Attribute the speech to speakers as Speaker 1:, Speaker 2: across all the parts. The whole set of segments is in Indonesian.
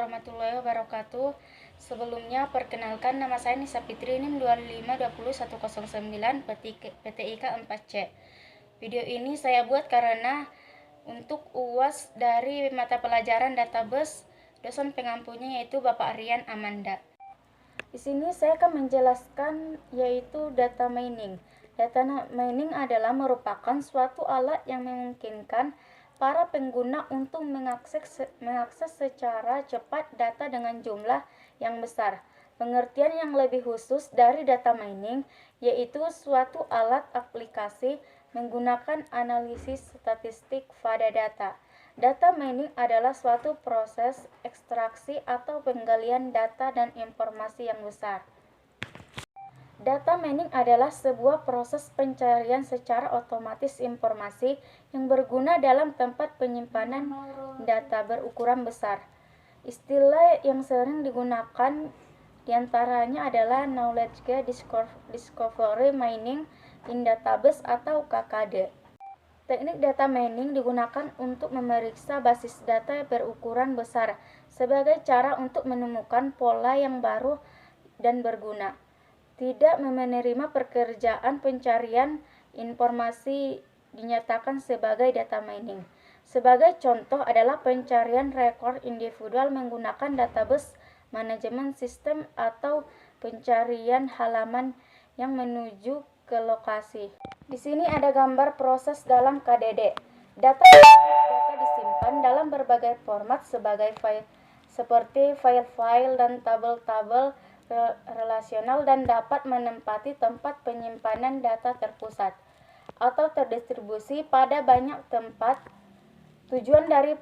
Speaker 1: warahmatullahi wabarakatuh. Sebelumnya, perkenalkan nama saya Nisa Fitri, NIM 2520109, PTIK 4C. Video ini saya buat karena untuk UAS dari mata pelajaran database, dosen pengampunya yaitu Bapak Rian Amanda. Di sini saya akan menjelaskan yaitu data mining. Data mining adalah merupakan suatu alat yang memungkinkan para pengguna untuk mengakses secara cepat data dengan jumlah yang besar. Pengertian yang lebih khusus dari data mining yaitu suatu alat aplikasi menggunakan analisis statistik pada data. Data mining adalah suatu proses ekstraksi atau penggalian data dan informasi yang besar. Data mining adalah sebuah proses pencarian secara otomatis informasi yang berguna dalam tempat penyimpanan data berukuran besar. Istilah yang sering digunakan diantaranya adalah Knowledge Discovery Mining in Database atau KKD. Teknik data mining digunakan untuk memeriksa basis data berukuran besar sebagai cara untuk menemukan pola yang baru dan berguna. Tidak menerima pekerjaan pencarian informasi dinyatakan sebagai data mining. Sebagai contoh adalah pencarian rekor individual menggunakan database manajemen sistem atau pencarian halaman yang menuju ke lokasi. Di sini ada gambar proses dalam KDD. Data disimpan dalam berbagai format sebagai file seperti file-file dan tabel-tabel relasional dan dapat menempati tempat penyimpanan data terpusat atau terdistribusi pada banyak tempat. Tujuan dari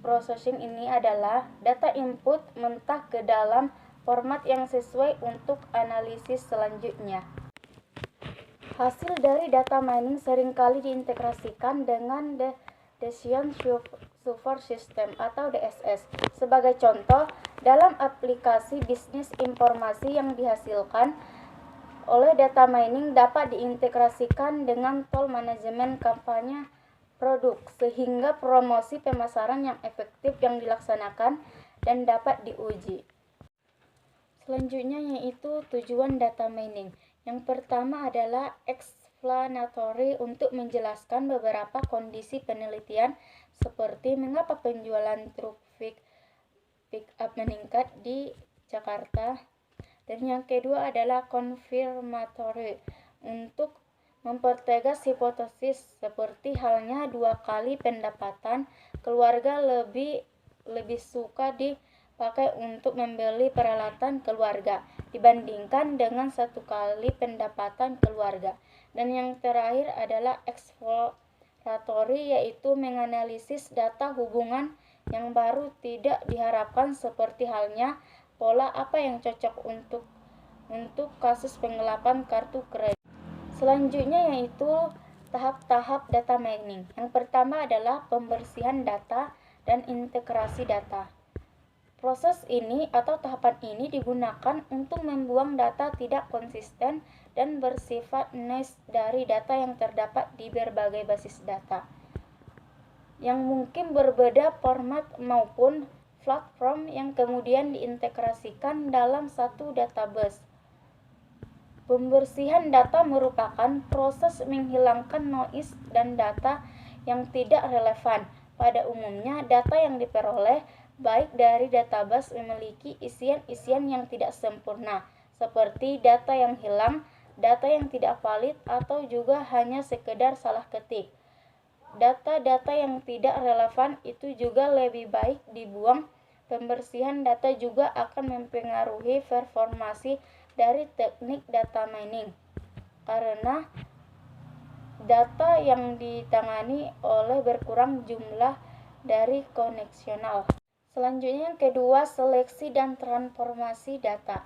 Speaker 1: processing ini adalah data input mentah ke dalam format yang sesuai untuk analisis selanjutnya. Hasil dari data mining seringkali diintegrasikan dengan Decision Support System atau DSS. Sebagai contoh, dalam aplikasi bisnis informasi yang dihasilkan oleh data mining dapat diintegrasikan dengan tool manajemen kampanye produk sehingga promosi pemasaran yang efektif yang dilaksanakan dan dapat diuji. Selanjutnya yaitu tujuan data mining. Yang pertama adalah explanatory untuk menjelaskan beberapa kondisi penelitian seperti mengapa penjualan truk pick up meningkat di Jakarta. Dan yang kedua adalah confirmatory untuk mempertegas hipotesis seperti halnya 2 kali pendapatan keluarga lebih suka dipakai untuk membeli peralatan keluarga dibandingkan dengan 1 kali pendapatan keluarga. Dan yang terakhir adalah exploratory yaitu menganalisis data hubungan yang baru tidak diharapkan seperti halnya pola apa yang cocok untuk kasus penggelapan kartu kredit. Selanjutnya yaitu tahap-tahap data mining. Yang pertama adalah pembersihan data dan integrasi data. Proses ini atau tahapan ini digunakan untuk membuang data tidak konsisten dan bersifat noise dari data yang terdapat di berbagai basis data yang mungkin berbeda format maupun platform yang kemudian diintegrasikan dalam satu database. Pembersihan data merupakan proses menghilangkan noise dan data yang tidak relevan. Pada umumnya, data yang diperoleh baik dari database memiliki isian-isian yang tidak sempurna, seperti data yang hilang, data yang tidak valid, atau juga hanya sekedar salah ketik. Data-data yang tidak relevan itu juga lebih baik dibuang. Pembersihan data juga akan mempengaruhi performasi dari teknik data mining karena data yang ditangani oleh berkurang jumlah dari koneksional. Selanjutnya yang kedua, seleksi dan transformasi data.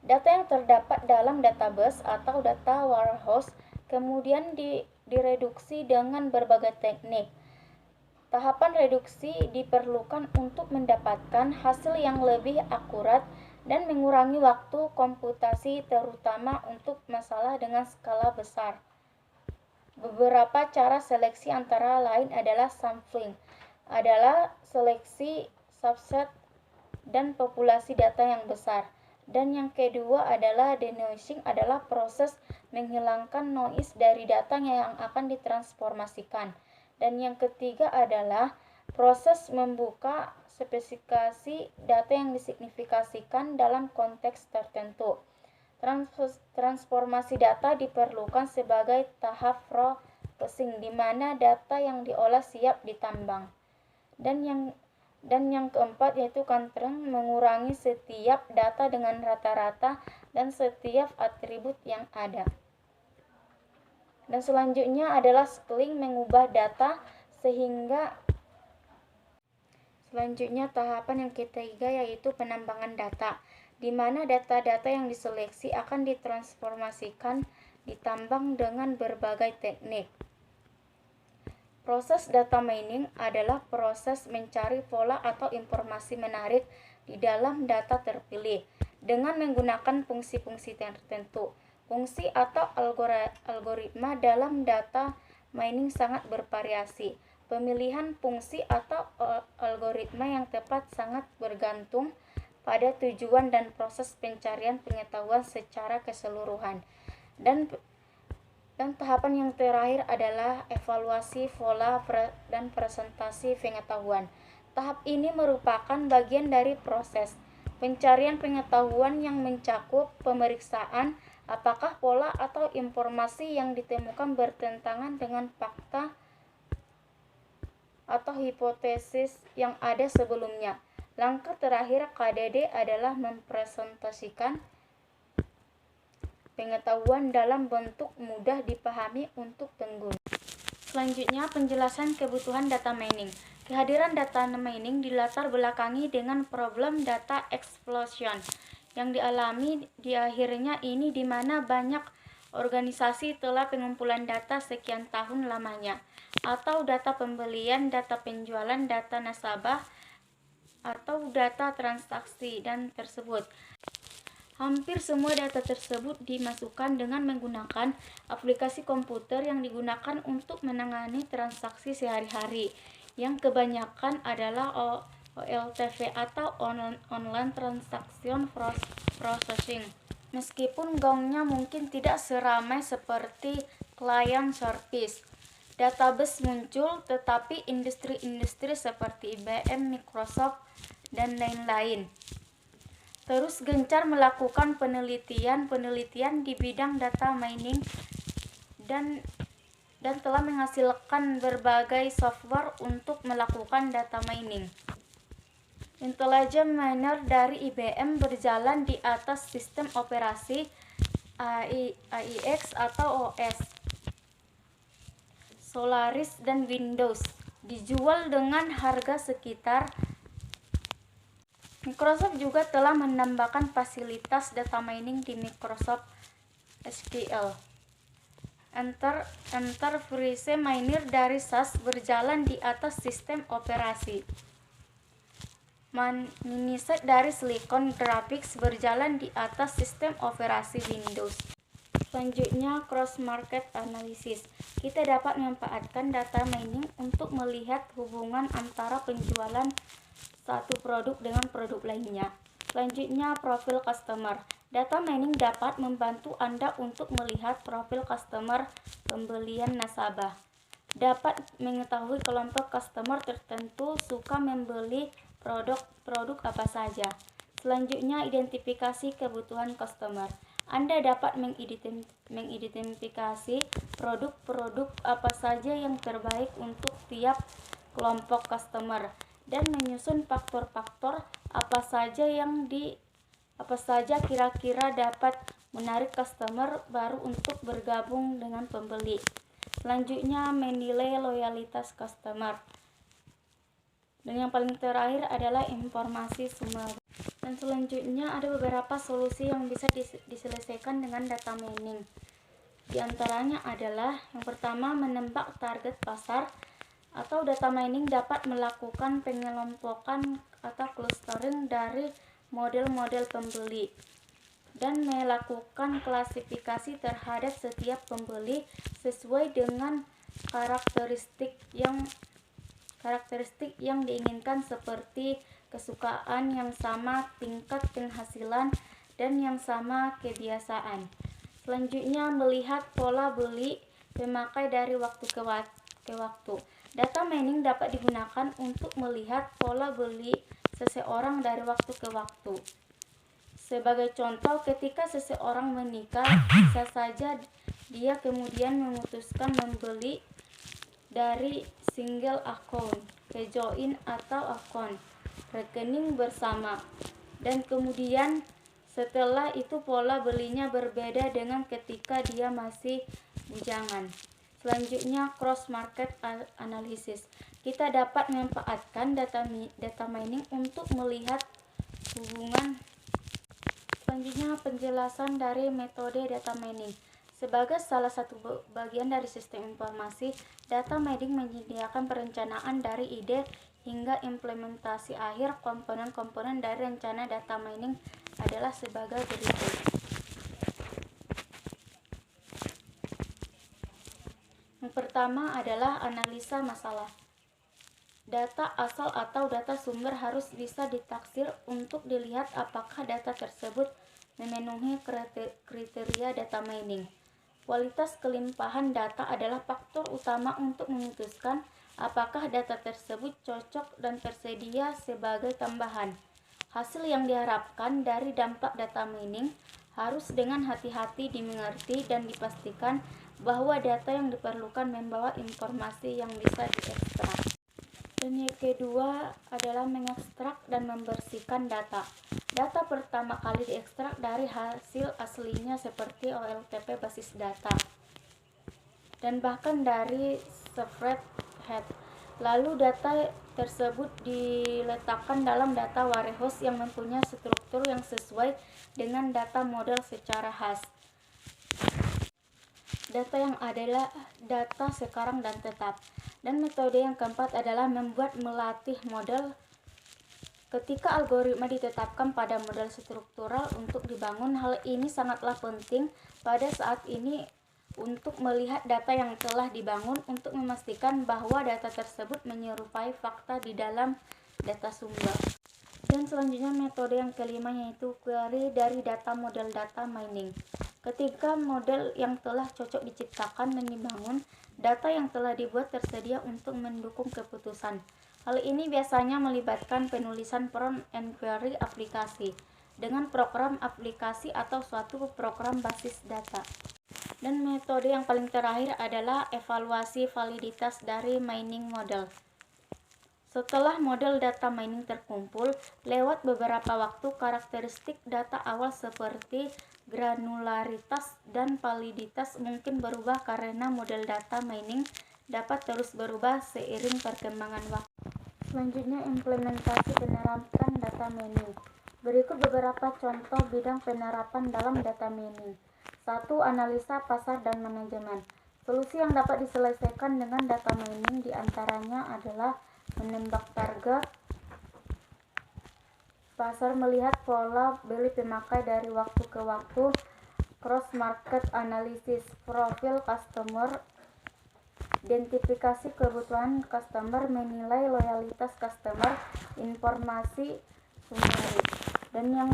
Speaker 1: Data yang terdapat dalam database atau data warehouse kemudian direduksi dengan berbagai teknik. Tahapan reduksi diperlukan untuk mendapatkan hasil yang lebih akurat dan mengurangi waktu komputasi terutama untuk masalah dengan skala besar. Beberapa cara seleksi antara lain adalah sampling, adalah seleksi subset dan populasi data yang besar. Dan yang kedua adalah denoising, adalah proses menghilangkan noise dari data yang akan ditransformasikan. Dan yang ketiga adalah proses membuka spesifikasi data yang disignifikasikan dalam konteks tertentu. Transformasi data diperlukan sebagai tahap processing, di mana data yang diolah siap ditambang. Dan yang keempat yaitu clustering, mengurangi setiap data dengan rata-rata dan setiap atribut yang ada. Dan selanjutnya adalah scaling, mengubah data sehingga selanjutnya tahapan yang ketiga yaitu penambangan data, di mana data-data yang diseleksi akan ditransformasikan, ditambang dengan berbagai teknik. Proses data mining adalah proses mencari pola atau informasi menarik di dalam data terpilih dengan menggunakan fungsi-fungsi tertentu. Fungsi atau algoritma dalam data mining sangat bervariasi. Pemilihan fungsi atau algoritma yang tepat sangat bergantung pada tujuan dan proses pencarian pengetahuan secara keseluruhan. Dan tahapan yang terakhir adalah evaluasi pola dan presentasi pengetahuan. Tahap ini merupakan bagian dari proses pencarian pengetahuan yang mencakup pemeriksaan apakah pola atau informasi yang ditemukan bertentangan dengan fakta atau hipotesis yang ada sebelumnya. Langkah terakhir KDD adalah mempresentasikan pengetahuan dalam bentuk mudah dipahami untuk pengguna. Selanjutnya, penjelasan kebutuhan data mining. Kehadiran data mining dilatar belakangi dengan problem data explosion yang dialami di akhirnya ini, di mana banyak organisasi telah pengumpulan data sekian tahun lamanya, atau data pembelian, data penjualan, data nasabah, atau data transaksi dan tersebut. Hampir semua data tersebut dimasukkan dengan menggunakan aplikasi komputer yang digunakan untuk menangani transaksi sehari-hari, yang kebanyakan adalah OLTP atau Online Transaction Processing. Meskipun gaungnya mungkin tidak seramai seperti client service, database muncul, tetapi industri-industri seperti IBM, Microsoft, dan lain-lain terus gencar melakukan penelitian di bidang data mining dan telah menghasilkan berbagai software untuk melakukan data mining. Intelligent Miner dari IBM berjalan di atas sistem operasi AIX atau OS, Solaris, dan Windows, dijual dengan harga sekitar. Microsoft juga telah menambahkan fasilitas data mining di Microsoft SQL. Enterprise Miner dari SAS berjalan di atas sistem operasi Miniset dari Silicon Graphics berjalan di atas sistem operasi Windows. Selanjutnya, cross market analysis. Kita dapat memanfaatkan data mining untuk melihat hubungan antara penjualan satu produk dengan produk lainnya. Selanjutnya, profil customer. Data mining dapat membantu Anda untuk melihat profil customer pembelian nasabah. Dapat mengetahui kelompok customer tertentu suka membeli produk apa saja. Selanjutnya, identifikasi kebutuhan customer. Anda dapat mengidentifikasi produk-produk apa saja yang terbaik untuk tiap kelompok customer dan menyusun faktor-faktor apa saja kira-kira dapat menarik customer baru untuk bergabung dengan pembeli. Selanjutnya, menilai loyalitas customer. Dan yang paling terakhir adalah informasi sumber. Dan selanjutnya ada beberapa solusi yang bisa diselesaikan dengan data mining. Di antaranya adalah yang pertama, menembak target pasar, atau data mining dapat melakukan pengelompokan atau clustering dari model-model pembeli dan melakukan klasifikasi terhadap setiap pembeli sesuai dengan karakteristik yang diinginkan, seperti kesukaan yang sama, tingkat penghasilan, dan yang sama kebiasaan. Selanjutnya, melihat pola beli pemakai dari waktu ke waktu. Data mining dapat digunakan untuk melihat pola beli seseorang dari waktu ke waktu. Sebagai contoh, ketika seseorang menikah, bisa saja dia kemudian memutuskan membeli dari single account ke joint atau account rekening bersama, dan kemudian setelah itu pola belinya berbeda dengan ketika dia masih bujangan. Selanjutnya, cross market analysis. Kita dapat memanfaatkan data mining untuk melihat hubungan. Selanjutnya, penjelasan dari metode data mining. Sebagai salah satu bagian dari sistem informasi, data mining menyediakan perencanaan dari ide hingga implementasi akhir. Komponen-komponen dari rencana data mining adalah sebagai berikut. Yang pertama adalah analisa masalah. Data asal atau data sumber harus bisa ditaksir untuk dilihat apakah data tersebut memenuhi kriteria data mining. Kualitas kelimpahan data adalah faktor utama untuk memutuskan apakah data tersebut cocok dan tersedia sebagai tambahan. Hasil yang diharapkan dari dampak data mining harus dengan hati-hati dimengerti dan dipastikan bahwa data yang diperlukan membawa informasi yang bisa diekstrak. Dan yang kedua adalah mengekstrak dan membersihkan data. Data pertama kali diekstrak dari hasil aslinya seperti OLTP basis data dan bahkan dari spreadsheet. Lalu data tersebut diletakkan dalam data warehouse yang mempunyai struktur yang sesuai dengan data model secara khas. Data yang adalah data sekarang dan tetap. Dan metode yang keempat adalah melatih model. Ketika algoritma ditetapkan pada model struktural untuk dibangun, hal ini sangatlah penting pada saat ini untuk melihat data yang telah dibangun untuk memastikan bahwa data tersebut menyerupai fakta di dalam data sumber. Dan selanjutnya metode yang kelima yaitu query dari data model data mining. Ketika model yang telah cocok diciptakan dan dibangun, data yang telah dibuat tersedia untuk mendukung keputusan. Hal ini biasanya melibatkan penulisan prompt and query aplikasi dengan program aplikasi atau suatu program basis data. Dan metode yang paling terakhir adalah evaluasi validitas dari mining model. Setelah model data mining terkumpul, lewat beberapa waktu, karakteristik data awal seperti granularitas dan validitas mungkin berubah karena model data mining dapat terus berubah seiring perkembangan waktu. Selanjutnya, implementasi penerapan data mining. Berikut beberapa contoh bidang penerapan dalam data mining. 1. Analisa pasar dan manajemen. Solusi yang dapat diselesaikan dengan data mining diantaranya adalah menembak target pasar, melihat pola beli pemakai dari waktu ke waktu, cross market analysis, profil customer, identifikasi kebutuhan customer, menilai loyalitas customer, informasi summary. Dan yang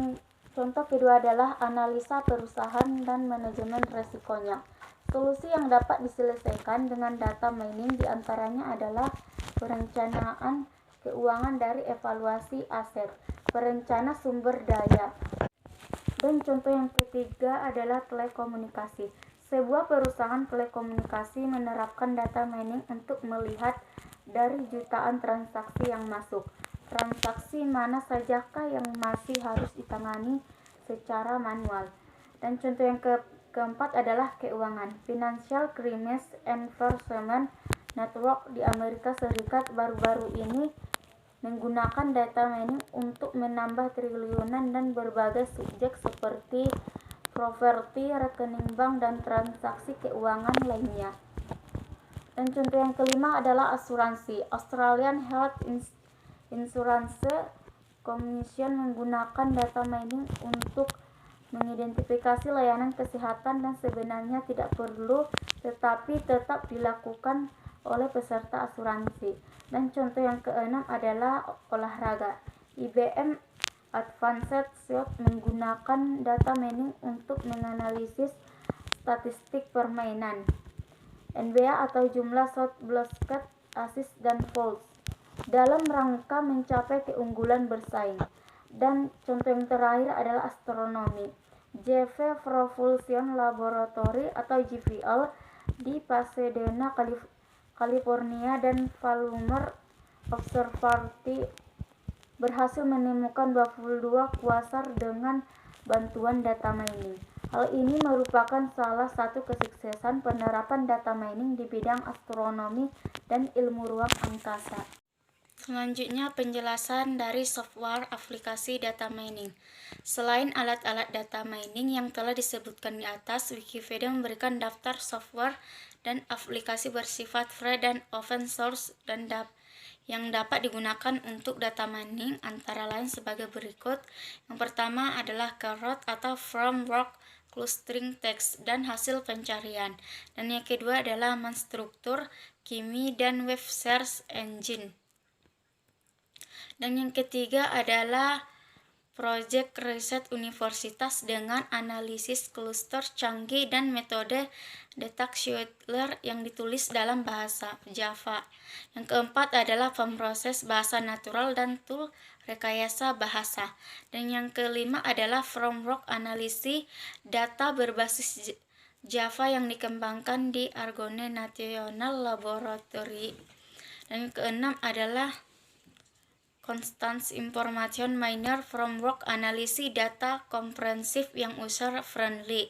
Speaker 1: contoh kedua adalah analisa perusahaan dan manajemen resikonya. Solusi yang dapat diselesaikan dengan data mining diantaranya adalah perencanaan keuangan dari evaluasi aset, perencana sumber daya. Dan contoh yang ketiga adalah telekomunikasi. Sebuah perusahaan telekomunikasi menerapkan data mining untuk melihat dari jutaan transaksi yang masuk, transaksi mana sajakah yang masih harus ditangani secara manual. Dan contoh yang keempat adalah keuangan. Financial Crimes Enforcement Network di Amerika Serikat baru-baru ini menggunakan data mining untuk menambah triliunan dan berbagai subjek seperti properti, rekening bank, dan transaksi keuangan lainnya. Dan contoh yang kelima adalah asuransi. Australian Health Insurance Commission menggunakan data mining untuk mengidentifikasi layanan kesehatan dan sebenarnya tidak perlu tetapi tetap dilakukan oleh peserta asuransi. Dan contoh yang keenam adalah olahraga. IBM Advanced Suite menggunakan data mining untuk menganalisis statistik permainan NBA atau jumlah shot, basket, assist, dan fouls dalam rangka mencapai keunggulan bersaing. Dan contoh yang terakhir adalah astronomi. Jet Propulsion Laboratory atau JPL di Pasadena, California dan Palomar Observatory berhasil menemukan 22 quasar dengan bantuan data mining. Hal ini merupakan salah satu kesuksesan penerapan data mining di bidang astronomi dan ilmu ruang angkasa. Selanjutnya, penjelasan dari software aplikasi data mining. Selain alat-alat data mining yang telah disebutkan di atas, Wikipedia memberikan daftar software dan aplikasi bersifat free dan open source dan yang dapat digunakan untuk data mining antara lain sebagai berikut. Yang pertama adalah Carrot atau Framework Clustering Text dan hasil pencarian. Dan yang kedua adalah Manstruktur, Kimi, dan Web Search Engine. Dan yang ketiga adalah Project Research Universitas dengan analisis kluster canggih dan metode data scheduler yang ditulis dalam bahasa Java. Yang keempat adalah pemroses bahasa natural dan tool rekayasa bahasa. Dan yang kelima adalah framework analisis data berbasis Java yang dikembangkan di Argonne National Laboratory. Dan yang keenam adalah Constant Information Miner Framework analisis data komprehensif yang user friendly.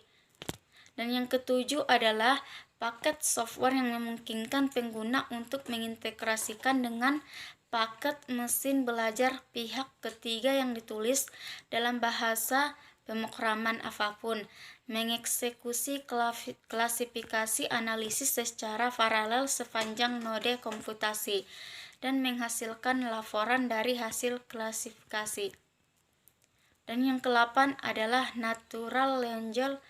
Speaker 1: Dan yang ketujuh adalah paket software yang memungkinkan pengguna untuk mengintegrasikan dengan paket mesin belajar pihak ketiga yang ditulis dalam bahasa pemrograman apapun, mengeksekusi klasifikasi analisis secara paralel sepanjang node komputasi, dan menghasilkan laporan dari hasil klasifikasi. Dan yang ke-8 adalah Natural Language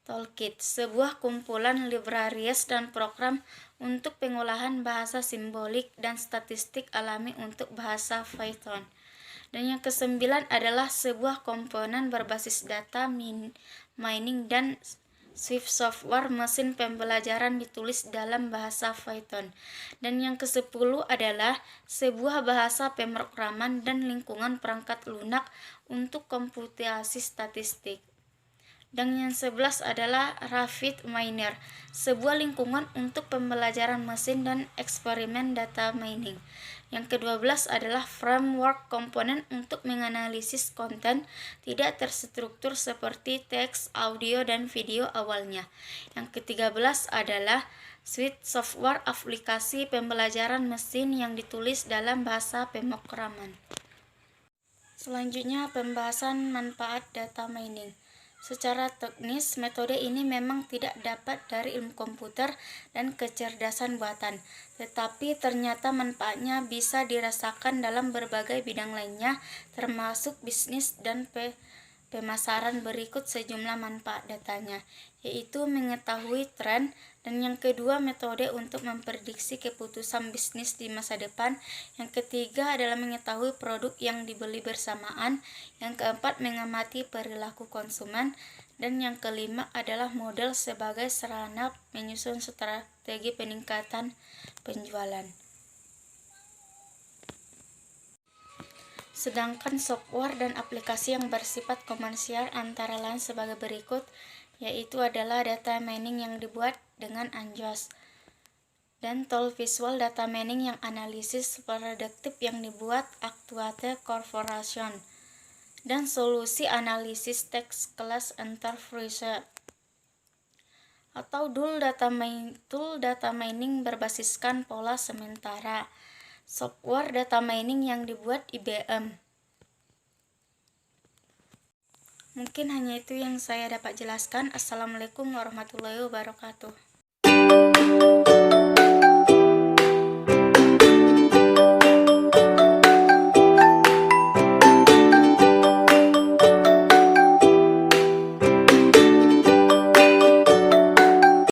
Speaker 1: Toolkit, sebuah kumpulan libraries dan program untuk pengolahan bahasa simbolik dan statistik alami untuk bahasa Python. Dan yang ke-9 adalah sebuah komponen berbasis data mining dan Swift software mesin pembelajaran ditulis dalam bahasa Python. Dan yang ke-10 adalah sebuah bahasa pemrograman dan lingkungan perangkat lunak untuk komputasi statistik. Dan yang 11 adalah RapidMiner, sebuah lingkungan untuk pembelajaran mesin dan eksperimen data mining. Yang ke-12 adalah framework komponen untuk menganalisis konten tidak terstruktur seperti teks, audio, dan video awalnya. Yang ke-13 adalah suite software aplikasi pembelajaran mesin yang ditulis dalam bahasa pemrograman. Selanjutnya, pembahasan manfaat data mining. Secara teknis, metode ini memang tidak dapat dari ilmu komputer dan kecerdasan buatan, tetapi ternyata manfaatnya bisa dirasakan dalam berbagai bidang lainnya, termasuk bisnis dan pemasaran. Berikut sejumlah manfaat datanya, yaitu mengetahui tren, dan yang kedua metode untuk memprediksi keputusan bisnis di masa depan, yang ketiga adalah mengetahui produk yang dibeli bersamaan, yang keempat mengamati perilaku konsumen, dan yang kelima adalah model sebagai sarana menyusun strategi peningkatan penjualan. Sedangkan software dan aplikasi yang bersifat komersial antara lain sebagai berikut, yaitu adalah data mining yang dibuat dengan Anjos, dan tool visual data mining yang analisis prediktif yang dibuat Actuate Corporation, dan solusi analisis text class Enterprise, atau tool data mining berbasiskan pola sementara, software data mining yang dibuat IBM. Mungkin hanya itu yang saya dapat jelaskan. Assalamualaikum warahmatullahi wabarakatuh.